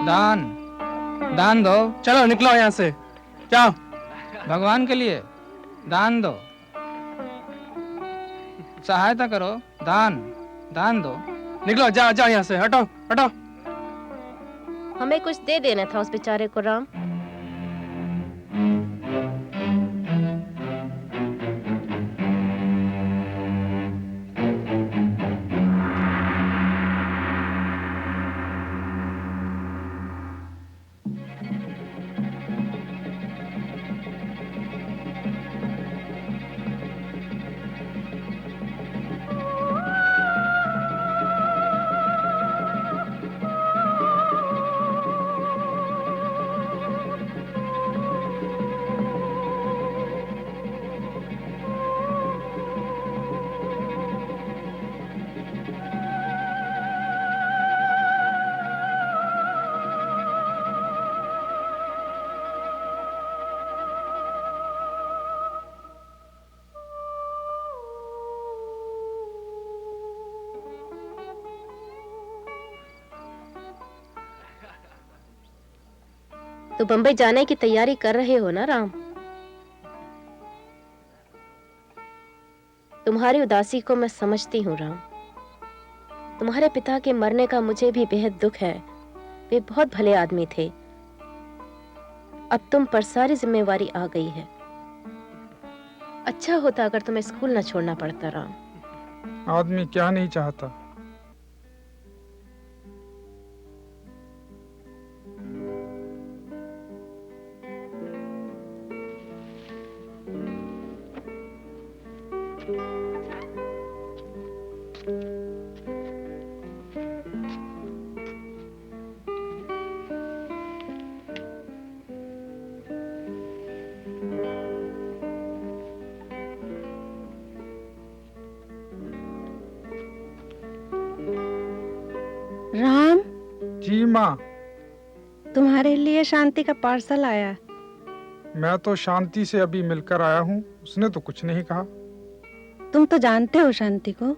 दान दान दो। चलो निकलो यहाँ से, जाओ। भगवान के लिए दान दो, सहायता करो, दान दान दो। निकलो, जाओ जाओ यहाँ से, हटो हटो। हमें कुछ दे देना था उस बेचारे को राम। तो बंबई जाने की तैयारी कर रहे हो ना राम? तुम्हारी उदासी को मैं समझती हूँ राम। तुम्हारे पिता के मरने का मुझे भी बेहद दुख है। वे बहुत भले आदमी थे। अब तुम पर सारी जिम्मेवारी आ गई है। अच्छा होता अगर तुम्हें स्कूल न छोड़ना पड़ता राम। आदमी क्या नहीं चाहता। राम। जी माँ। तुम्हारे लिए शांति का पार्सल आया। मैं तो शांति से अभी मिलकर आया हूँ, उसने तो कुछ नहीं कहा। तुम तो जानते हो शांति को।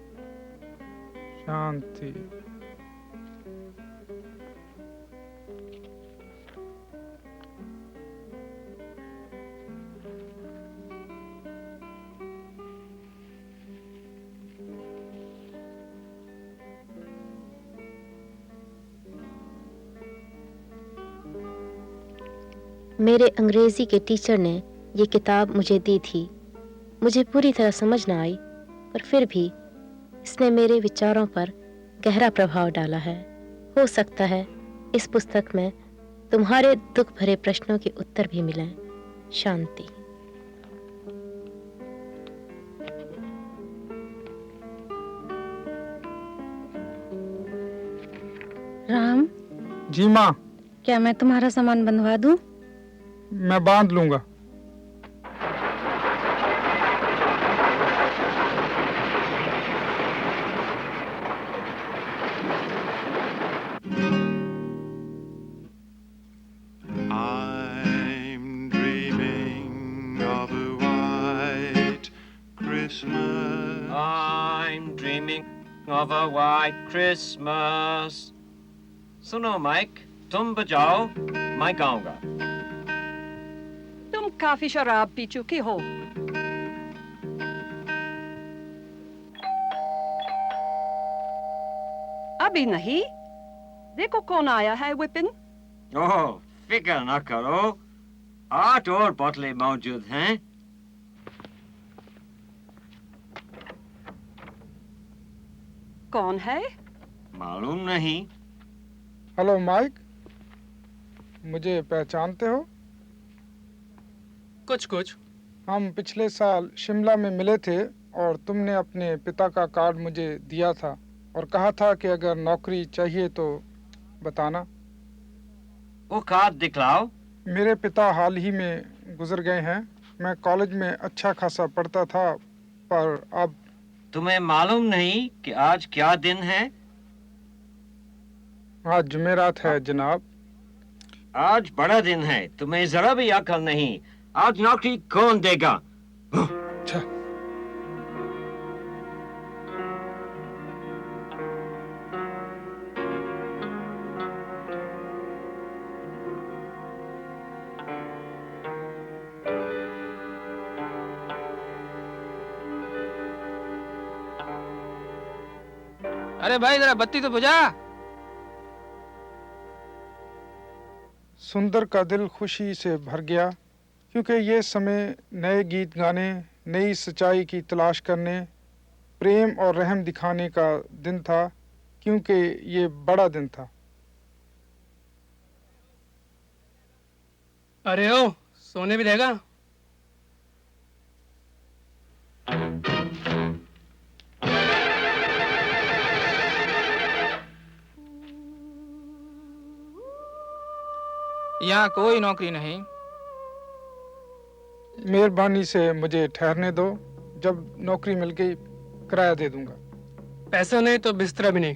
शांति। मेरे अंग्रेजी के टीचर ने ये किताब मुझे दी थी। मुझे पूरी तरह समझ ना आई, पर फिर भी इसने मेरे विचारों पर गहरा प्रभाव डाला है। हो सकता है इस पुस्तक में तुम्हारे दुख भरे प्रश्नों के उत्तर भी मिलें। शांति। राम। जी माँ। क्या मैं तुम्हारा सामान बंधवा दूं? मैं बांध लूंगा। Of a white Christmas. सुनो माइक, तुम बजाओ, मैं गाऊंगा। तुम काफी शराब पी चुके हो। अभी नहीं। देखो कौन आया है विपिन। ओह, फिक्र न करो, 8 और बोतलें मौजूद हैं। कौन है? मालूम नहीं। हेलो माइक, मुझे पहचानते हो? कुछ कुछ। हम पिछले साल शिमला में मिले थे और तुमने अपने पिता का कार्ड मुझे दिया था और कहा था कि अगर नौकरी चाहिए तो बताना। वो कार्ड दिखलाओ। मेरे पिता हाल ही में गुजर गए हैं। मैं कॉलेज में अच्छा खासा पढ़ता था, पर अब। तुम्हें मालूम नहीं कि आज क्या दिन है? आज जुमेरात है जनाब। आज बड़ा दिन है, तुम्हें जरा भी अकल नहीं। आज नौकरी कौन देगा? अच्छा। अरे भाई जरा बत्ती तो बुझा। सुंदर का दिल खुशी से भर गया, क्योंकि ये समय नए गीत गाने, नई सच्चाई की तलाश करने, प्रेम और रहम दिखाने का दिन था, क्योंकि ये बड़ा दिन था। अरे ओ, सोने भी देगा? यहाँ कोई नौकरी नहीं। मेहरबानी से मुझे ठहरने दो, जब नौकरी मिल गई किराया दे दूंगा। पैसा नहीं तो बिस्तरा भी नहीं।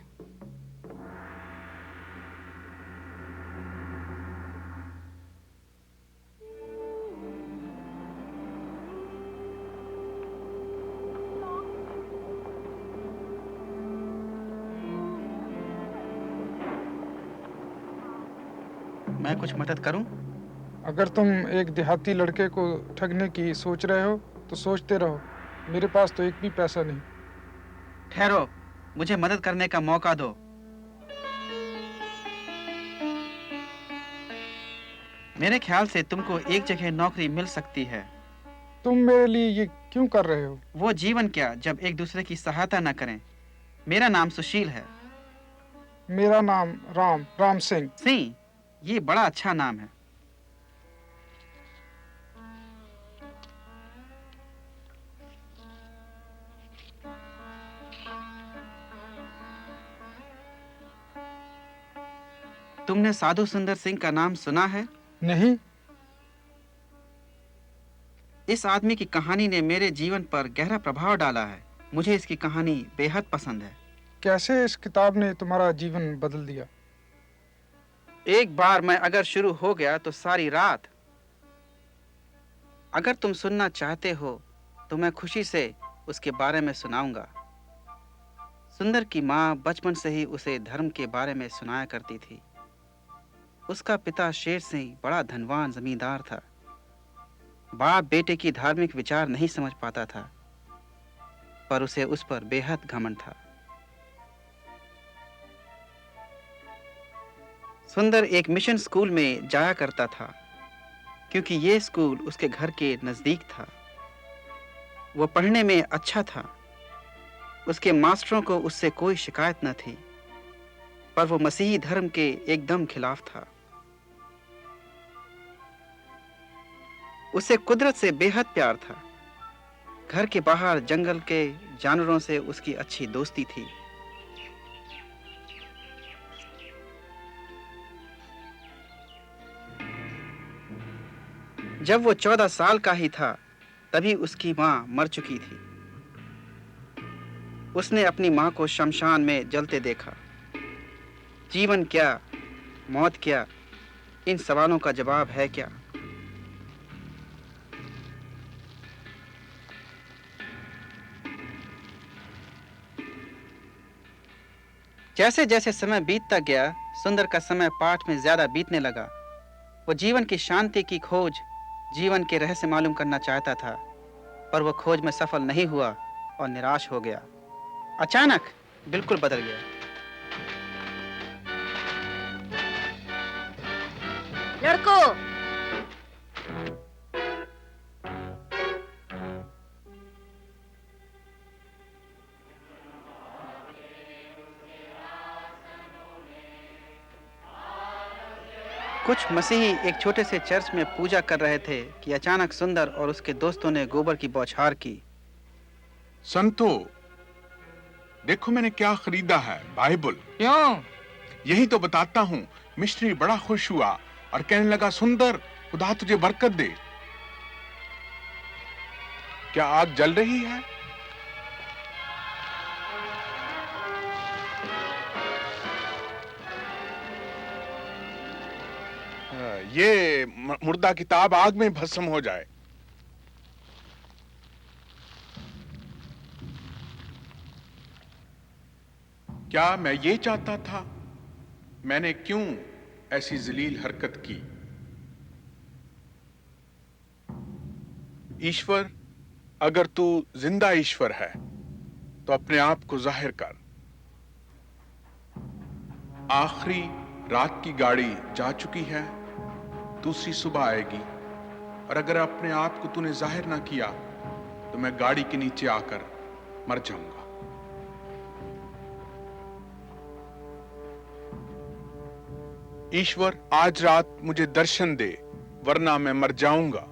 मैं कुछ मदद करूं? अगर तुम एक देहाती लड़के को ठगने की सोच रहे हो तो सोचते रहो, मेरे पास तो एक भी पैसा नहीं। ठहरो, मुझे मदद करने का मौका दो। मेरे ख्याल से तुमको एक जगह नौकरी मिल सकती है। तुम मेरे लिए ये क्यों कर रहे हो? वो जीवन क्या जब एक दूसरे की सहायता न करें। मेरा नाम सुशील है। मेरा नाम राम सिंह। सिंह, ये बड़ा अच्छा नाम है। तुमने साधु सुंदर सिंह का नाम सुना है? नहीं। इस आदमी की कहानी ने मेरे जीवन पर गहरा प्रभाव डाला है। मुझे इसकी कहानी बेहद पसंद है। कैसे इस किताब ने तुम्हारा जीवन बदल दिया? एक बार मैं अगर शुरू हो गया तो सारी रात। अगर तुम सुनना चाहते हो तो मैं खुशी से उसके बारे में सुनाऊंगा। सुंदर की माँ बचपन से ही उसे धर्म के बारे में सुनाया करती थी। उसका पिता शेर सिंह बड़ा धनवान जमींदार था। बाप बेटे की धार्मिक विचार नहीं समझ पाता था, पर उसे उस पर बेहद घमंड था। सुंदर एक मिशन स्कूल में जाया करता था, क्योंकि ये स्कूल उसके घर के नजदीक था। वो पढ़ने में अच्छा था। उसके मास्टरों को उससे कोई शिकायत न थी, पर वो मसीही धर्म के एकदम खिलाफ था। उसे कुदरत से बेहद प्यार था। घर के बाहर जंगल के जानवरों से उसकी अच्छी दोस्ती थी। जब वो 14 साल का ही था, तभी उसकी माँ मर चुकी थी। उसने अपनी माँ को शमशान में जलते देखा। जीवन क्या, मौत क्या, इन सवालों का जवाब है क्या? जैसे जैसे समय बीतता गया, सुंदर का समय पाठ में ज्यादा बीतने लगा। वो जीवन की शांति की खोज, जीवन के रहस्य मालूम करना चाहता था, पर वो खोज में सफल नहीं हुआ और निराश हो गया। अचानक बिल्कुल बदल गया। लड़कों, कुछ मसीही एक छोटे से चर्च में पूजा कर रहे थे कि अचानक सुंदर और उसके दोस्तों ने गोबर की बौछार की। संतो, देखो मैंने क्या खरीदा है, बाइबल। क्यों? यही तो बताता हूँ। मिस्ट्री बड़ा खुश हुआ और कहने लगा, सुंदर, खुदा तुझे बरकत दे। क्या आग जल रही है? ये मुर्दा किताब आग में भस्म हो जाए। क्या मैं ये चाहता था? मैंने क्यों ऐसी जलील हरकत की? ईश्वर, अगर तू जिंदा ईश्वर है तो अपने आप को जाहिर कर। आखिरी रात की गाड़ी जा चुकी है, दूसरी सुबह आएगी, और अगर अपने आप को तूने जाहिर ना किया तो मैं गाड़ी के नीचे आकर मर जाऊंगा। ईश्वर आज रात मुझे दर्शन दे, वरना मैं मर जाऊंगा।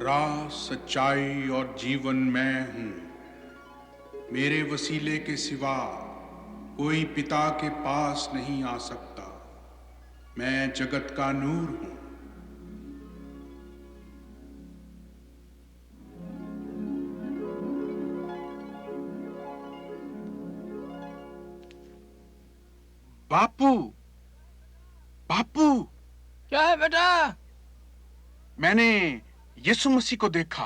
राह, सच्चाई और जीवन मैं हूं। मेरे वसीले के सिवा कोई पिता के पास नहीं आ सकता। मैं जगत का नूर हूं। बापू, बापू, क्या है बेटा? मैंने यीशु मसीह को देखा।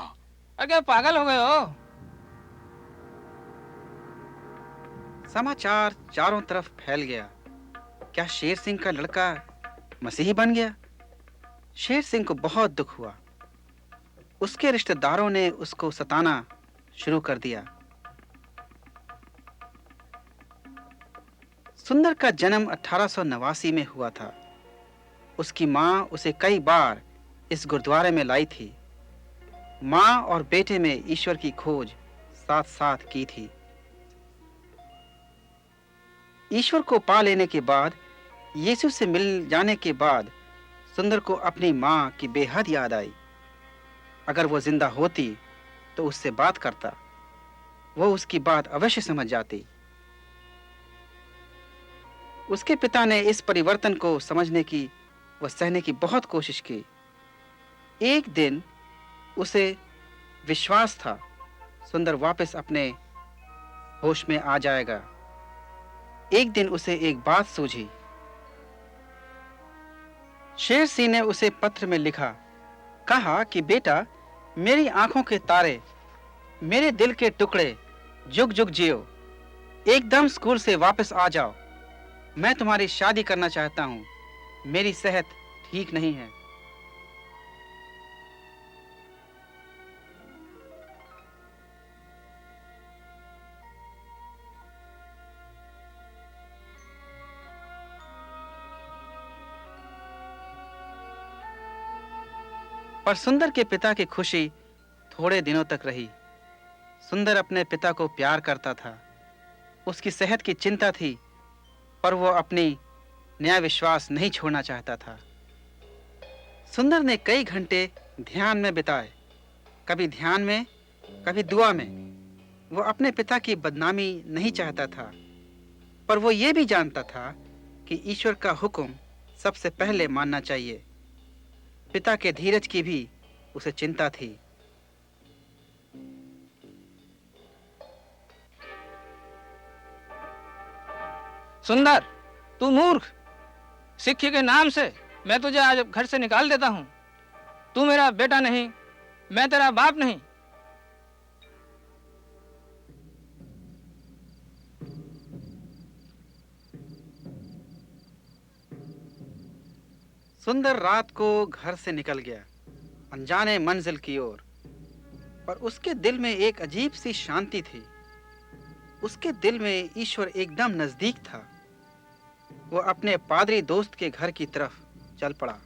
अरे क्या पागल हो गए हो? समाचार चारों तरफ फैल गया। क्या शेर सिंह का लड़का मसीही बन गया? शेर सिंह को बहुत दुख हुआ। उसके रिश्तेदारों ने उसको सताना शुरू कर दिया। सुंदर का जन्म 1889 में हुआ था। उसकी माँ उसे कई बार इस गुरुद्वारे में लाई थी। माँ और बेटे में ईश्वर की खोज साथ साथ की थी। ईश्वर को पा लेने के बाद, यीशु से मिल जाने के बाद सुंदर को अपनी माँ की बेहद याद आई। अगर वो जिंदा होती तो उससे बात करता, वो उसकी बात अवश्य समझ जाती। उसके पिता ने इस परिवर्तन को समझने की व सहने की बहुत कोशिश की। एक दिन उसे विश्वास था सुंदर वापस अपने होश में आ जाएगा। एक दिन उसे एक बात सूझी। शेर सिंह ने उसे पत्र में लिखा, कहा कि बेटा, मेरी आंखों के तारे, मेरे दिल के टुकड़े, जुग जुग जियो। एकदम स्कूल से वापस आ जाओ। मैं तुम्हारी शादी करना चाहता हूं। मेरी सेहत ठीक नहीं है। पर सुंदर के पिता की खुशी थोड़े दिनों तक रही। सुंदर अपने पिता को प्यार करता था। उसकी सेहत की चिंता थी, पर वो अपनी नया विश्वास नहीं छोड़ना चाहता था। सुंदर ने कई घंटे ध्यान में बिताए, कभी ध्यान में, कभी दुआ में। वो अपने पिता की बदनामी नहीं चाहता था, पर वो ये भी जानता था कि ईश्वर का हुक्म सबसे पहले मानना चाहिए। पिता के धीरज की भी उसे चिंता थी। सुंदर, तू मूर्ख! सिक्के के नाम से मैं तुझे आज घर से निकाल देता हूं। तू मेरा बेटा नहीं, मैं तेरा बाप नहीं। सुंदर रात को घर से निकल गया, अनजाने मंजिल की ओर। पर उसके दिल में एक अजीब सी शांति थी। उसके दिल में ईश्वर एकदम नजदीक था। वो अपने पादरी दोस्त के घर की तरफ चल पड़ा।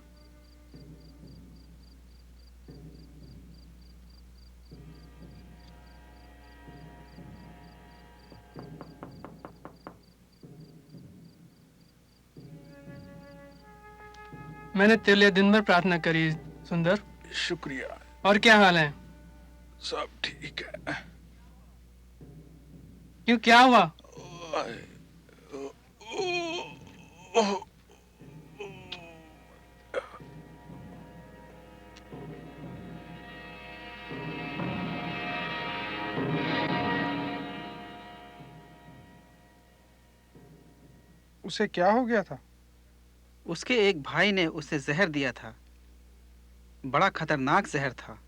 मैंने तेरे लिए दिन भर प्रार्थना करी सुंदर। शुक्रिया। और क्या हाल है? सब ठीक है। क्यों, क्या हुआ? उसे क्या हो गया था? उसके एक भाई ने उसे जहर दिया था। बड़ा खतरनाक जहर था।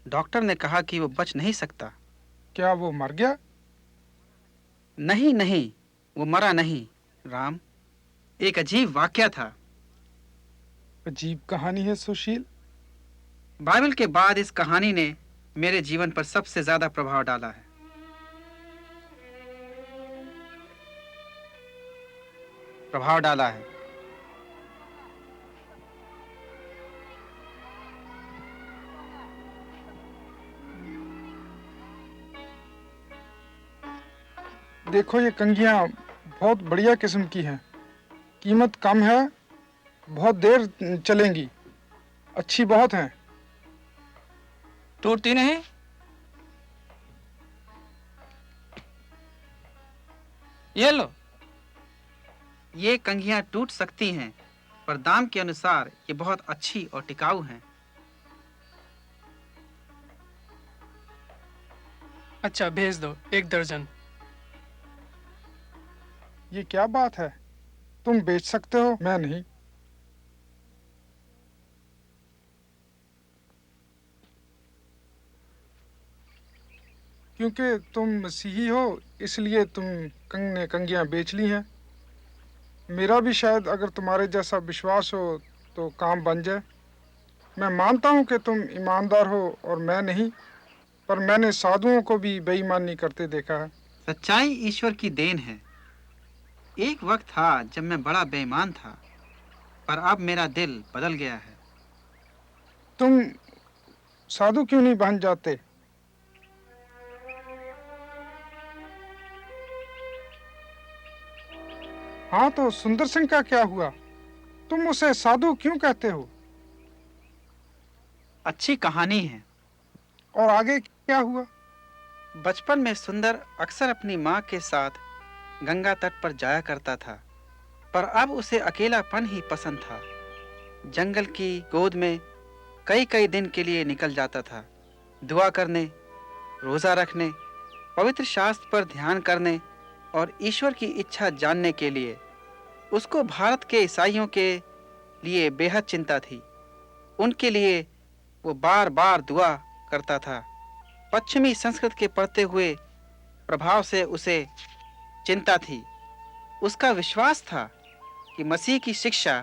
डॉक्टर ने कहा कि वो बच नहीं सकता। क्या वो मर गया? नहीं नहीं, वो मरा नहीं राम। एक अजीब वाकया था। अजीब कहानी है सुशील। बाइबल के बाद इस कहानी ने मेरे जीवन पर सबसे ज्यादा प्रभाव डाला है। देखो ये कंघियाँ बहुत बढ़िया किस्म की हैं, कीमत कम है, बहुत देर चलेंगी, अच्छी बहुत हैं। टूटती नहीं? ये लो। ये कंघियां टूट सकती हैं, पर दाम के अनुसार ये बहुत अच्छी और टिकाऊ हैं। अच्छा भेज दो 1 दर्जन। ये क्या बात है, तुम बेच सकते हो, मैं नहीं। क्योंकि तुम मसीही हो इसलिए तुम कंघियां बेच ली हैं। मेरा भी शायद अगर तुम्हारे जैसा विश्वास हो तो काम बन जाए। मैं मानता हूं कि तुम ईमानदार हो और मैं नहीं, पर मैंने साधुओं को भी बेईमानी करते देखा है। सच्चाई ईश्वर की देन है। एक वक्त था जब मैं बड़ा बेईमान था, पर अब मेरा दिल बदल गया है। तुम साधु क्यों नहीं बन जाते? हाँ, तो सुंदर सिंह का क्या हुआ? तुम उसे साधु क्यों कहते हो? अच्छी कहानी है। और आगे क्या हुआ? बचपन में सुंदर अक्सर अपनी माँ के साथ गंगा तट पर जाया करता था, पर अब उसे अकेलापन ही पसंद था। जंगल की गोद में कई कई दिन के लिए निकल जाता था, दुआ करने, रोजा रखने, पवित्र शास्त्र पर ध्यान करने और ईश्वर की इच्छा जानने के लिए। उसको भारत के ईसाइयों के लिए बेहद चिंता थी। उनके लिए वो बार बार दुआ करता था। पश्चिमी संस्कृत के पढ़ते हुए प्रभाव से उसे चिंता थी। उसका विश्वास था कि मसीह की शिक्षा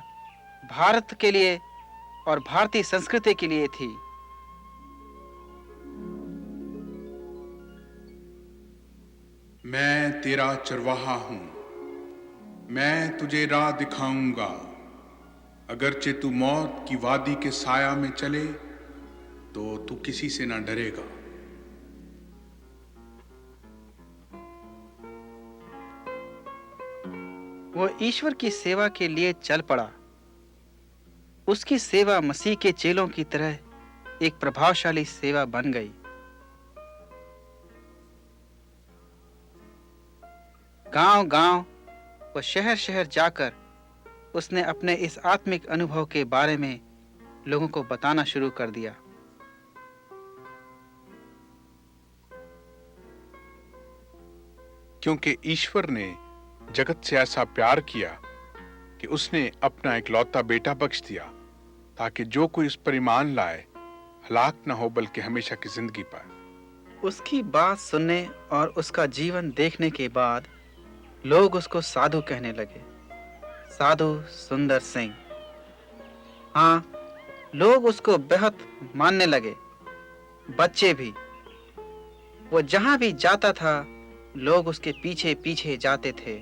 भारत के लिए और भारतीय संस्कृति के लिए थी। मैं तेरा चरवाहा हूं, मैं तुझे राह दिखाऊंगा। अगरचे तू मौत की वादी के साया में चले तो तू किसी से ना डरेगा। वो ईश्वर की सेवा के लिए चल पड़ा। उसकी सेवा मसीह के चेलों की तरह एक प्रभावशाली सेवा बन गई। गांव-गांव व शहर-शहर जाकर उसने अपने इस आत्मिक अनुभव के बारे में लोगों को बताना शुरू कर दिया। क्योंकि ईश्वर ने जगत से ऐसा प्यार किया कि उसने अपना इकलौता बेटा बख्श दिया, ताकि जो कोई उस पर ईमान लाए हलाक न हो बल्कि हमेशा की जिंदगी पाए। उसकी बात सुनने और उसका जीवन देखने के बाद लोग उसको साधु कहने लगे, साधु सुंदर सिंह। हाँ, लोग उसको बेहद मानने लगे, बच्चे भी। वो जहां भी जाता था लोग उसके पीछे पीछे जाते थे,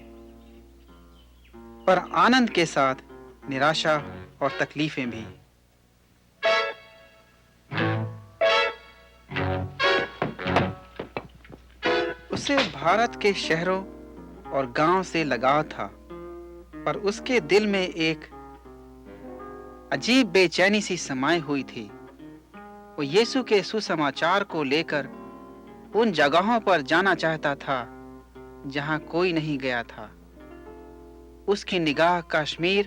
पर आनंद के साथ निराशा और तकलीफें भी। उसे भारत के शहरों और गांव से लगाव था, पर उसके दिल में एक अजीब बेचैनी सी समाई हुई थी। वो यीशु के सुसमाचार को लेकर उन जगहों पर जाना चाहता था जहां कोई नहीं गया था। उसकी निगाह कश्मीर,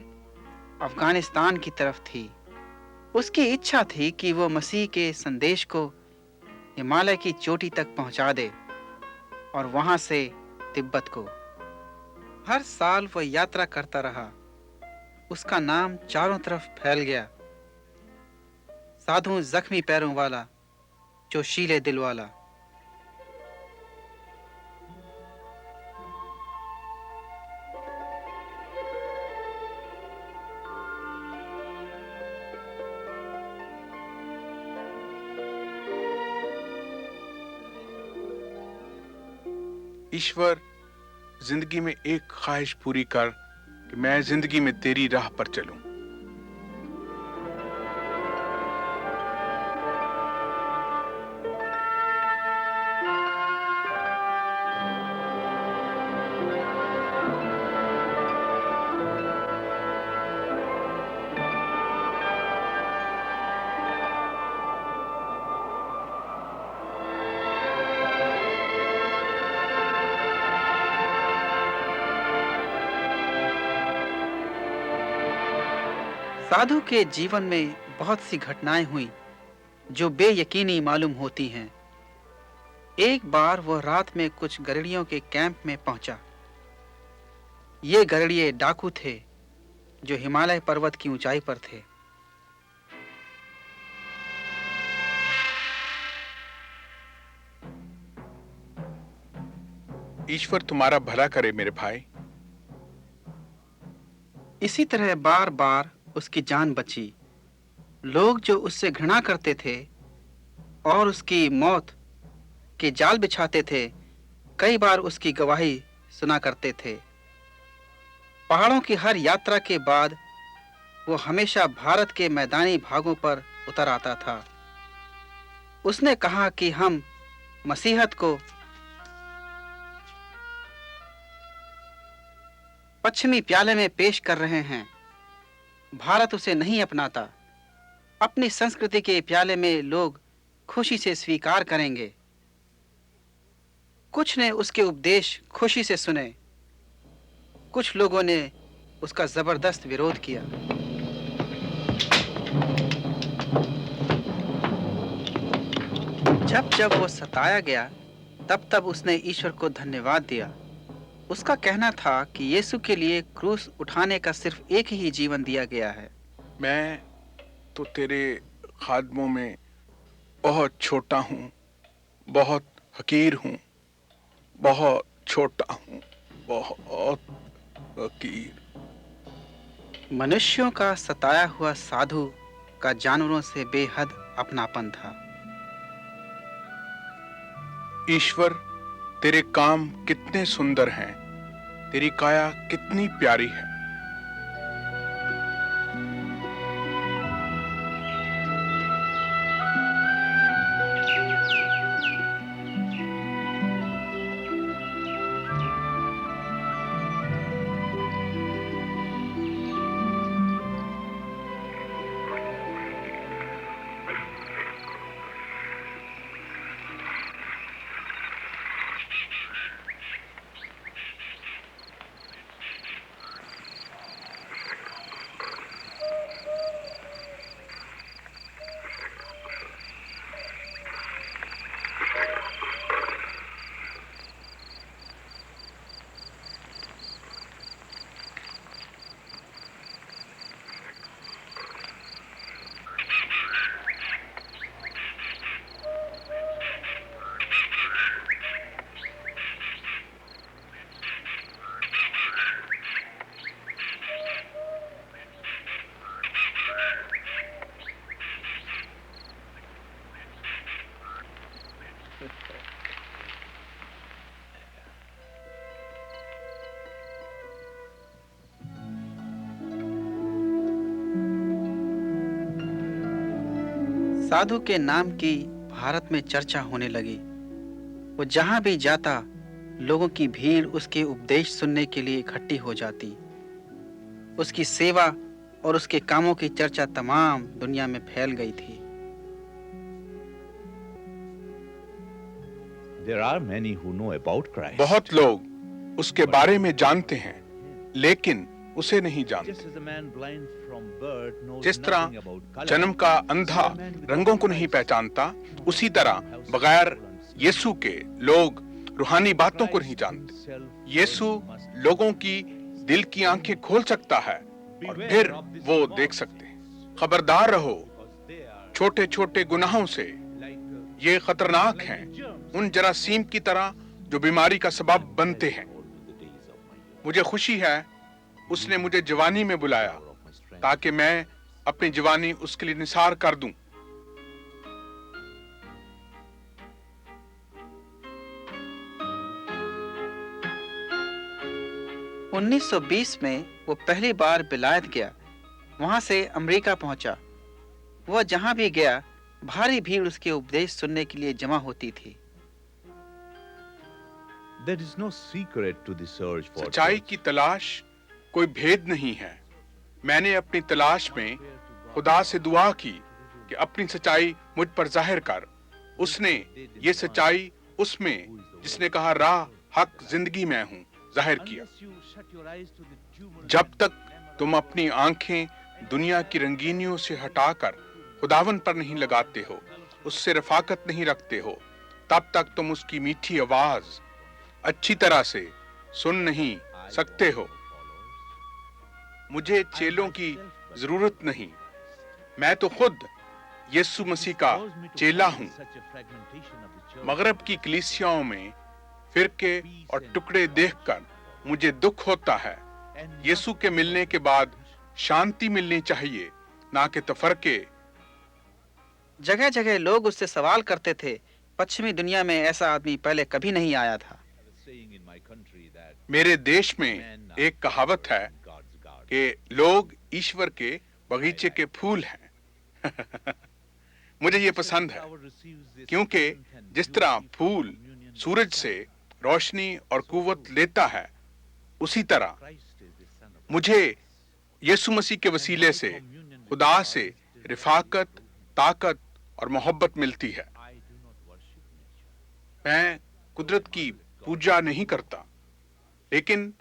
अफगानिस्तान की तरफ थी। उसकी इच्छा थी कि वो मसीह के संदेश को हिमालय की चोटी तक पहुंचा दे और वहां से तिब्बत को। हर साल वह यात्रा करता रहा। उसका नाम चारों तरफ फैल गया, साधु जख्मी पैरों वाला, जोशीले दिल वाला। ईश्वर, जिंदगी में एक ख्वाहिश पूरी कर कि मैं जिंदगी में तेरी राह पर चलूं। साधु के जीवन में बहुत सी घटनाएं हुई जो बेयकीनी मालूम होती हैं। एक बार वह रात में कुछ गरड़ियों के कैंप में पहुंचा। ये गरड़िए डाकू थे जो हिमालय पर्वत की ऊंचाई पर थे। ईश्वर तुम्हारा भला करे मेरे भाई। इसी तरह बार बार उसकी जान बची। लोग जो उससे घृणा करते थे और उसकी मौत के जाल बिछाते थे, कई बार उसकी गवाही सुना करते थे। पहाड़ों की हर यात्रा के बाद वो हमेशा भारत के मैदानी भागों पर उतर आता था। उसने कहा कि हम मसीहत को पश्चिमी प्याले में पेश कर रहे हैं। भारत उसे नहीं अपनाता। अपनी संस्कृति के प्याले में लोग खुशी से स्वीकार करेंगे। कुछ ने उसके उपदेश खुशी से सुने, कुछ लोगों ने उसका जबरदस्त विरोध किया। जब जब वो सताया गया, तब तब उसने ईश्वर को धन्यवाद दिया। उसका कहना था कि यीशु के लिए क्रूस उठाने का सिर्फ एक ही जीवन दिया गया है। मैं तो तेरे खादमों में बहुत छोटा हूँ, बहुत हकीर हूँ, बहुत छोटा हूँ, बहुत हकीर। मनुष्यों का सताया हुआ साधु का जानवरों से बेहद अपनापन था। ईश्वर, तेरे काम कितने सुंदर हैं, तेरी काया कितनी प्यारी है। साधु के नाम की भारत में चर्चा होने लगी। वो जहां भी जाता, लोगों की भीड़ उसके उपदेश सुनने के लिए इकट्ठी हो जाती। उसकी सेवा और उसके कामों की चर्चा तमाम दुनिया में फैल गई थी। There are many who know about Christ. बहुत लोग उसके बारे में जानते हैं, लेकिन उसे नहीं जानते। Just as a man blind from birth knows जिस तरह nothing about color, जन्म का अंधा रंगों को नहीं पहचानता, उसी तरह बगैर यीशु के लोग रूहानी बातों को नहीं जानते। यीशु लोगों की दिल की आंखें खोल सकता है और फिर वो देख सकते हैं। खबरदार रहो छोटे छोटे गुनाहों से, ये खतरनाक हैं, उन जरासीम की तरह जो बीमारी का सबब बनते हैं। मुझे खुशी है उसने मुझे जवानी में बुलाया ताकि मैं अपनी जवानी उसके लिए निसार कर दूं। 1920 में वो पहली बार विलायत गया, वहां से अमेरिका पहुंचा। वह जहां भी गया भारी भीड़ उसके उपदेश सुनने के लिए जमा होती थी। There is no secret to the search for सच्चाई truth. की तलाश कोई भेद नहीं है। मैंने अपनी तलाश में खुदा से दुआ की कि अपनी सच्चाई मुझ पर जाहिर कर। उसने ये सच्चाई उसमें जिसने कहा राह, हक, जिंदगी मैं हूँ, जाहिर किया। Unless you shut your eyes to the tumor जब तक तुम अपनी आंखें दुनिया की रंगीनियों से हटाकर खुदावन पर नहीं लगाते हो, उससे रफाकत नहीं रखते हो, तब तक तुम उसकी मीठी आवाज अच्छी तरह से सुन नहीं सकते हो। मुझे चेलों की जरूरत नहीं, मैं तो खुद यीशु मसीह का चेला हूँ। मगरब की कलीसियाओं में फिरके और टुकड़े देखकर मुझे दुख होता है। यीशु के मिलने के बाद शांति मिलनी चाहिए, ना कि तफरके। जगह जगह लोग उससे सवाल करते थे। पश्चिमी दुनिया में ऐसा आदमी पहले कभी नहीं आया था। saying in my country that मेरे देश में एक कहावत है God's garden. कि लोग ईश्वर के बगीचे के फूल हैं। मुझे ये पसंद है, क्योंकि जिस तरह फूल सूरज से रोशनी और कुव्वत लेता है, उसी तरह मुझे यीशु मसीह के वसीले से खुदा से रिफाकत, ताकत और मोहब्बत मिलती है। मैं कुदरत की पूजा नहीं करता, लेकिन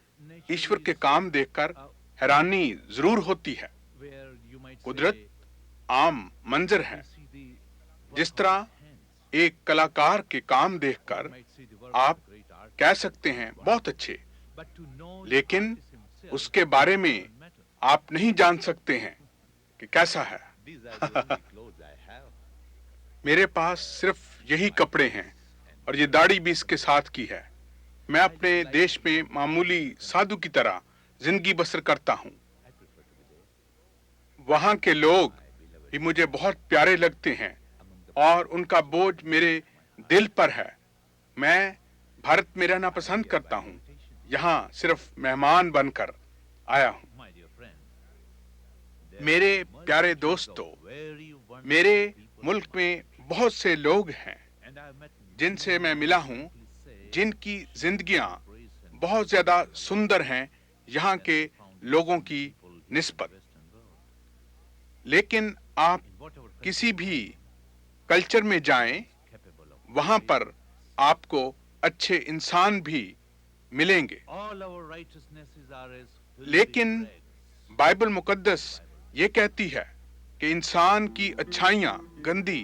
ईश्वर के काम देखकर हैरानी जरूर होती है। कुदरत आम मंजर है। जिस तरह एक कलाकार के काम देखकर आप कह सकते हैं बहुत अच्छे, लेकिन उसके बारे में आप नहीं जान सकते हैं कि कैसा है। मेरे पास सिर्फ यही कपड़े हैं और ये दाढ़ी भी इसके साथ की है। मैं अपने देश में मामूली साधु की तरह जिंदगी बसर करता हूँ। वहाँ के लोग भी मुझे बहुत प्यारे लगते हैं और उनका बोझ मेरे दिल पर है। मैं भारत में रहना पसंद करता हूँ। यहाँ सिर्फ मेहमान बनकर आया हूँ। मेरे प्यारे दोस्तों, मेरे मुल्क में बहुत से लोग हैं जिनसे मैं मिला हूँ, जिनकी जिंदगियां बहुत ज्यादा सुंदर हैं यहाँ के लोगों की निस्बत। लेकिन आप किसी भी कल्चर में जाएं, वहां पर आपको अच्छे इंसान भी मिलेंगे। लेकिन बाइबल मुकद्दस ये कहती है कि इंसान की अच्छाइयां गंदी।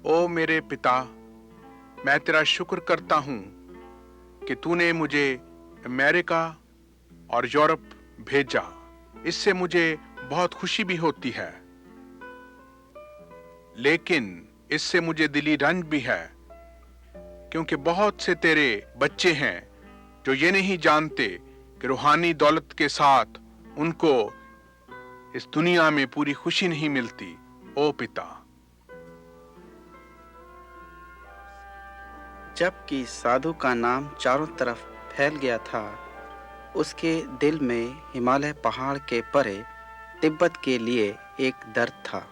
ओ मेरे पिता, मैं तेरा शुक्र करता हूं कि तूने मुझे अमेरिका और यूरोप भेजा। इससे मुझे बहुत खुशी भी होती है, लेकिन इससे मुझे दिली रंज भी है, क्योंकि बहुत से तेरे बच्चे हैं जो ये नहीं जानते कि रूहानी दौलत के साथ उनको इस दुनिया में पूरी खुशी नहीं मिलती। ओ पिता। जबकि साधु का नाम चारों तरफ फैल गया था, उसके दिल में हिमालय पहाड़ के परे तिब्बत के लिए एक दर्द था।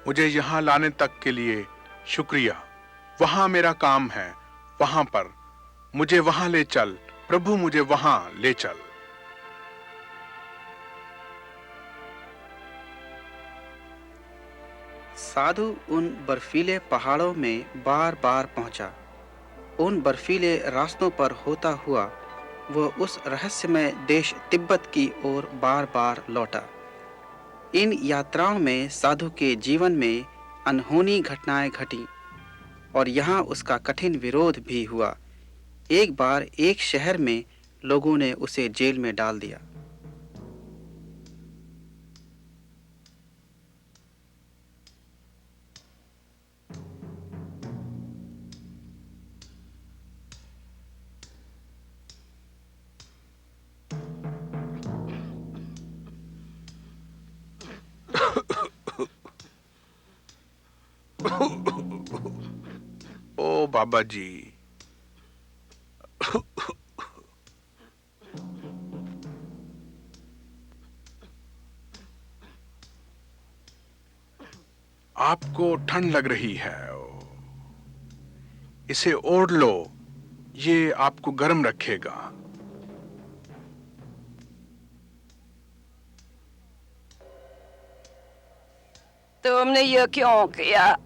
मुझे यहाँ लाने तक के लिए शुक्रिया। वहाँ मेरा काम है, वहाँ पर मुझे वहाँ ले चल प्रभु, मुझे वहाँ ले चल। साधु उन बर्फीले पहाड़ों में बार बार पहुंचा। उन बर्फीले रास्तों पर होता हुआ वह उस रहस्यमय देश तिब्बत की ओर बार बार लौटा। इन यात्राओं में साधु के जीवन में अनहोनी घटनाएं घटी और यहाँ उसका कठिन विरोध भी हुआ। एक बार एक शहर में लोगों ने उसे जेल में डाल दिया। ओ बाबा जी। आपको ठंड लग रही है, इसे ओढ़ लो, ये आपको गर्म रखेगा। तुमने ये क्यों किया?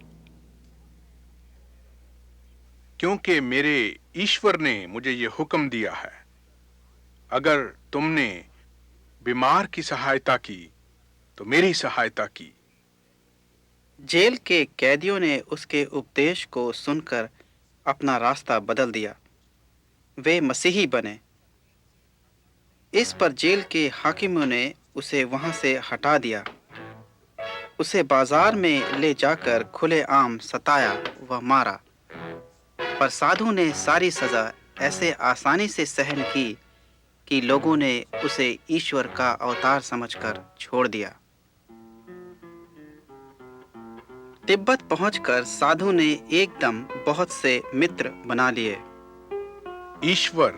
क्योंकि मेरे ईश्वर ने मुझे ये हुक्म दिया है। अगर तुमने बीमार की सहायता की तो मेरी सहायता की। जेल के कैदियों ने उसके उपदेश को सुनकर अपना रास्ता बदल दिया, वे मसीही बने। इस पर जेल के हाकिमों ने उसे वहां से हटा दिया, उसे बाजार में ले जाकर खुलेआम सताया व मारा। पर साधु ने सारी सजा ऐसे आसानी से सहन की कि लोगों ने उसे ईश्वर का अवतार समझकर छोड़ दिया। तिब्बत पहुंचकर साधु ने एकदम बहुत से मित्र बना लिए। ईश्वर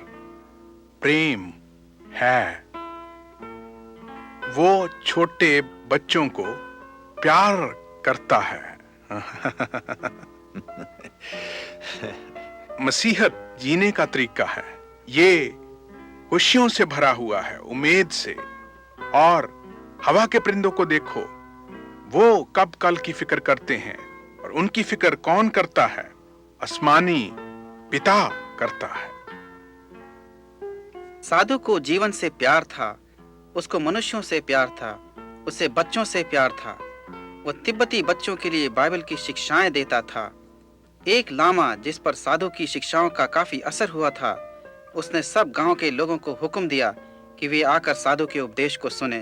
प्रेम है। वो छोटे बच्चों को प्यार करता है। मसीहत जीने का तरीका है। ये खुशियों से भरा हुआ है, उम्मीद से। और हवा के परिंदों को देखो, वो कब कल की फिक्र करते हैं, और उनकी फिक्र कौन करता है? आसमानी पिता करता है। साधु को जीवन से प्यार था, उसको मनुष्यों से प्यार था, उसे बच्चों से प्यार था। वो तिब्बती बच्चों के लिए बाइबल की शिक्षाएं देता था। एक लामा जिस पर साधु की शिक्षाओं का काफी असर हुआ था, उसने सब गांव के लोगों को हुक्म दिया कि वे आकर साधु के उपदेश को सुने।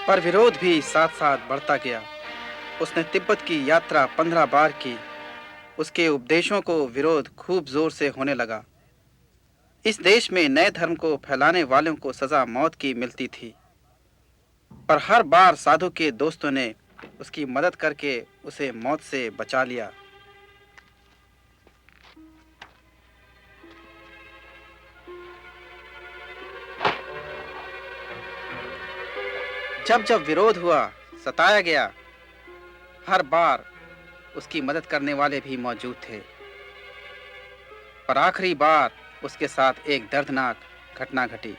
पर विरोध भी साथ साथ बढ़ता गया। उसने तिब्बत की यात्रा 15 बार की। उसके उपदेशों को विरोध खूब जोर से होने लगा। इस देश में नए धर्म को फैलाने वालों को सजा मौत की मिलती थी, पर हर बार साधु के दोस्तों ने उसकी मदद करके उसे मौत से बचा लिया। जब जब विरोध हुआ, सताया गया, हर बार उसकी मदद करने वाले भी मौजूद थे। पर आखिरी बार उसके साथ एक दर्दनाक घटना घटी।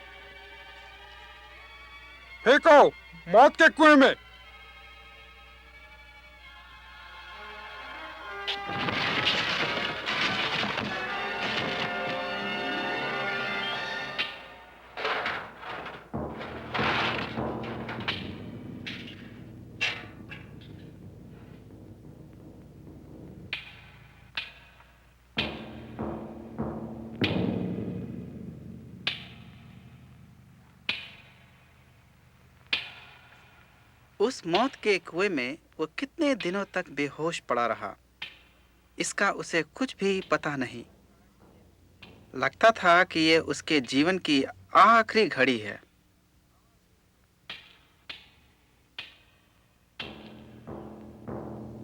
फेंको मौत के कुएं में। उस मौत के कुएं में वो कितने दिनों तक बेहोश पड़ा रहा, इसका उसे कुछ भी पता नहीं। लगता था कि ये उसके जीवन की आखिरी घड़ी है।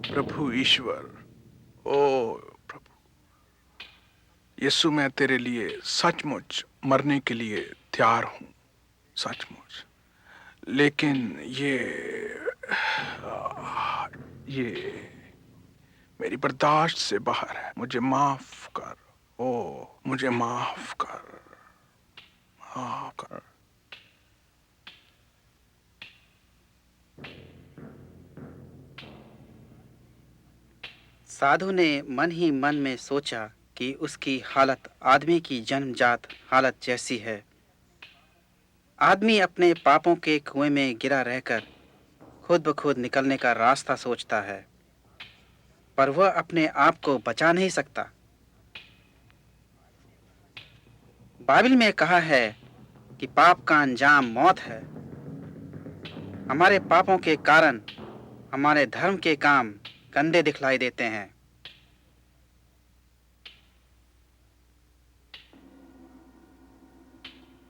प्रभु ईश्वर, ओ प्रभु यीशु, मैं तेरे लिए सचमुच मरने के लिए तैयार हूं, सचमुच। लेकिन ये मेरी बर्दाश्त से बाहर है। मुझे माफ कर, ओ मुझे माफ कर, माफ कर। साधु ने मन ही मन में सोचा कि उसकी हालत आदमी की जन्मजात हालत जैसी है। आदमी अपने पापों के कुएं में गिरा रहकर खुद ब खुद निकलने का रास्ता सोचता है, पर वह अपने आप को बचा नहीं सकता। बाइबल में कहा है कि पाप का अंजाम मौत है। हमारे पापों के कारण हमारे धर्म के काम गंदे दिखलाई देते हैं।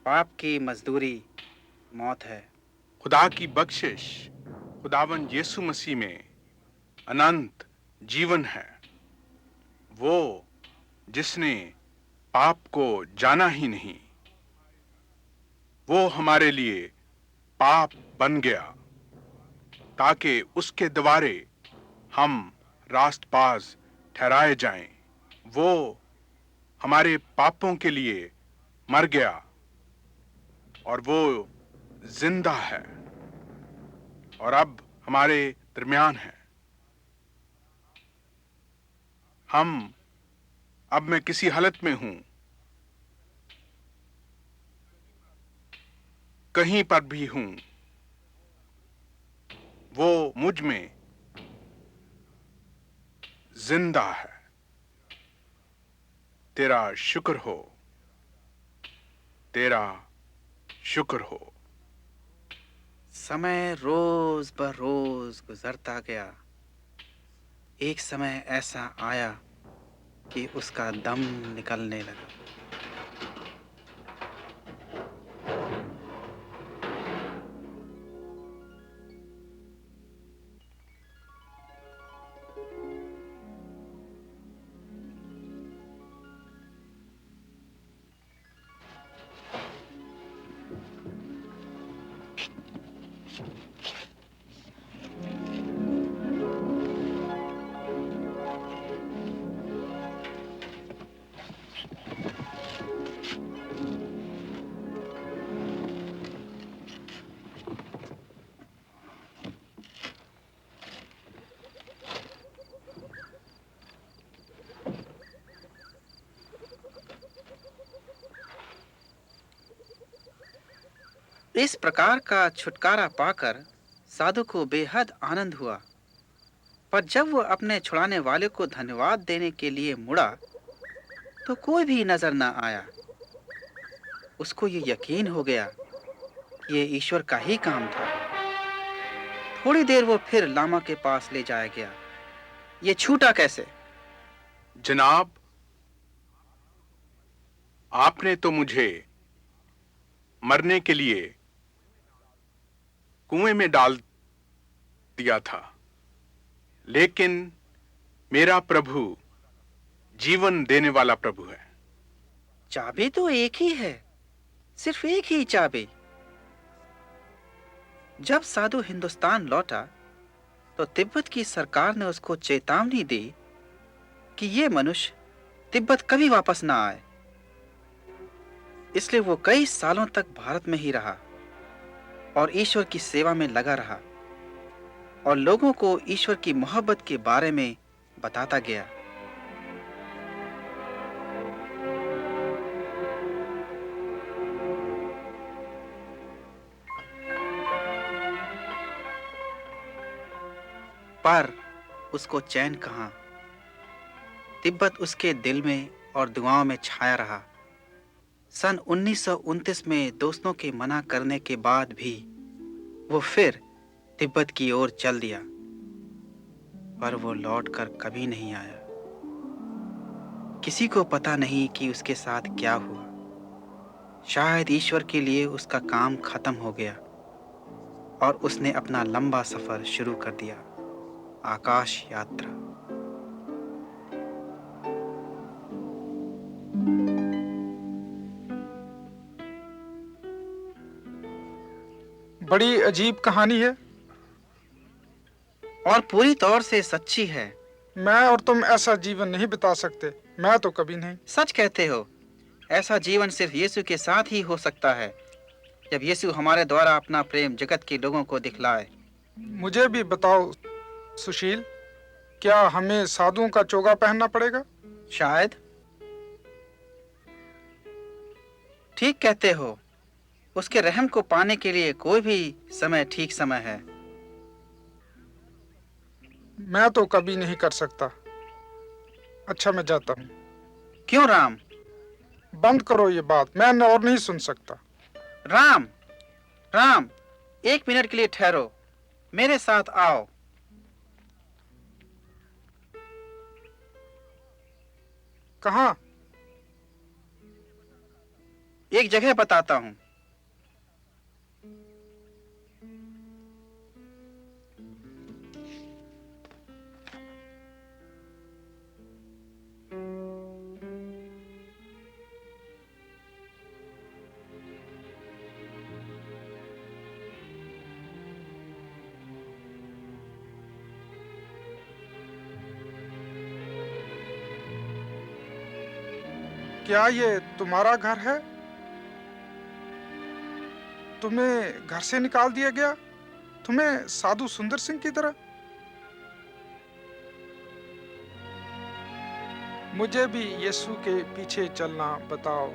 पाप की मजदूरी मौत है। खुदा की बख्शिश, खुदावन यीशु मसीह में अनंत जीवन है। वो जिसने पाप को जाना ही नहीं, वो हमारे लिए पाप बन गया ताकि उसके द्वारे हम रास्तबाज ठहराए जाएं। वो हमारे पापों के लिए मर गया और वो जिंदा है और अब हमारे दरमियान है। अब मैं किसी हालत में हूं, कहीं पर भी हूं, वो मुझ में जिंदा है। तेरा शुक्र हो, तेरा शुक्र हो। समय रोज बरोज गुजरता गया। एक समय ऐसा आया कि उसका दम निकलने लगा। इस प्रकार का छुटकारा पाकर साधु को बेहद आनंद हुआ, पर जब वो अपने छुड़ाने वाले को धन्यवाद देने के लिए मुड़ा तो कोई भी नजर न आया। उसको ये यकीन हो गया कि ये ईश्वर का ही काम था। थोड़ी देर वो फिर लामा के पास ले जाया गया। ये छूटा कैसे? जनाब, आपने तो मुझे मरने के लिए कुएं में डाल दिया था, लेकिन मेरा प्रभु जीवन देने वाला प्रभु है। चाबी तो एक ही है, सिर्फ एक ही चाबी। जब साधु हिंदुस्तान लौटा तो तिब्बत की सरकार ने उसको चेतावनी दी कि ये मनुष्य तिब्बत कभी वापस ना आए। इसलिए वो कई सालों तक भारत में ही रहा और ईश्वर की सेवा में लगा रहा और लोगों को ईश्वर की मोहब्बत के बारे में बताता गया। पर उसको चैन कहां। तिब्बत उसके दिल में और दुआओं में छाया रहा। सन 1929 में दोस्तों के मना करने के बाद भी वो फिर तिब्बत की ओर चल दिया, पर वो लौटकर कभी नहीं आया। किसी को पता नहीं कि उसके साथ क्या हुआ। शायद ईश्वर के लिए उसका काम खत्म हो गया और उसने अपना लंबा सफर शुरू कर दिया, आकाश यात्रा। बड़ी अजीब कहानी है और पूरी तौर से सच्ची है। मैं और तुम ऐसा जीवन नहीं बिता सकते। मैं तो कभी नहीं। सच कहते हो। ऐसा जीवन सिर्फ यीशु के साथ ही हो सकता है, जब यीशु हमारे द्वारा अपना प्रेम जगत के लोगों को दिखलाए। मुझे भी बताओ सुशील, क्या हमें साधुओं का चोगा पहनना पड़ेगा? शायद। ठीक कहते हो। उसके रहम को पाने के लिए कोई भी समय ठीक समय है। मैं तो कभी नहीं कर सकता। अच्छा, मैं जाता हूँ। क्यों राम? बंद करो ये बात, मैं और नहीं सुन सकता। राम, राम, 1 मिनट के लिए ठहरो। मेरे साथ आओ। कहाँ? एक जगह बताता हूँ। क्या ये तुम्हारा घर है? तुम्हें घर से निकाल दिया गया, तुम्हें साधु सुंदर सिंह की तरह? मुझे भी यीशु के पीछे चलना बताओ।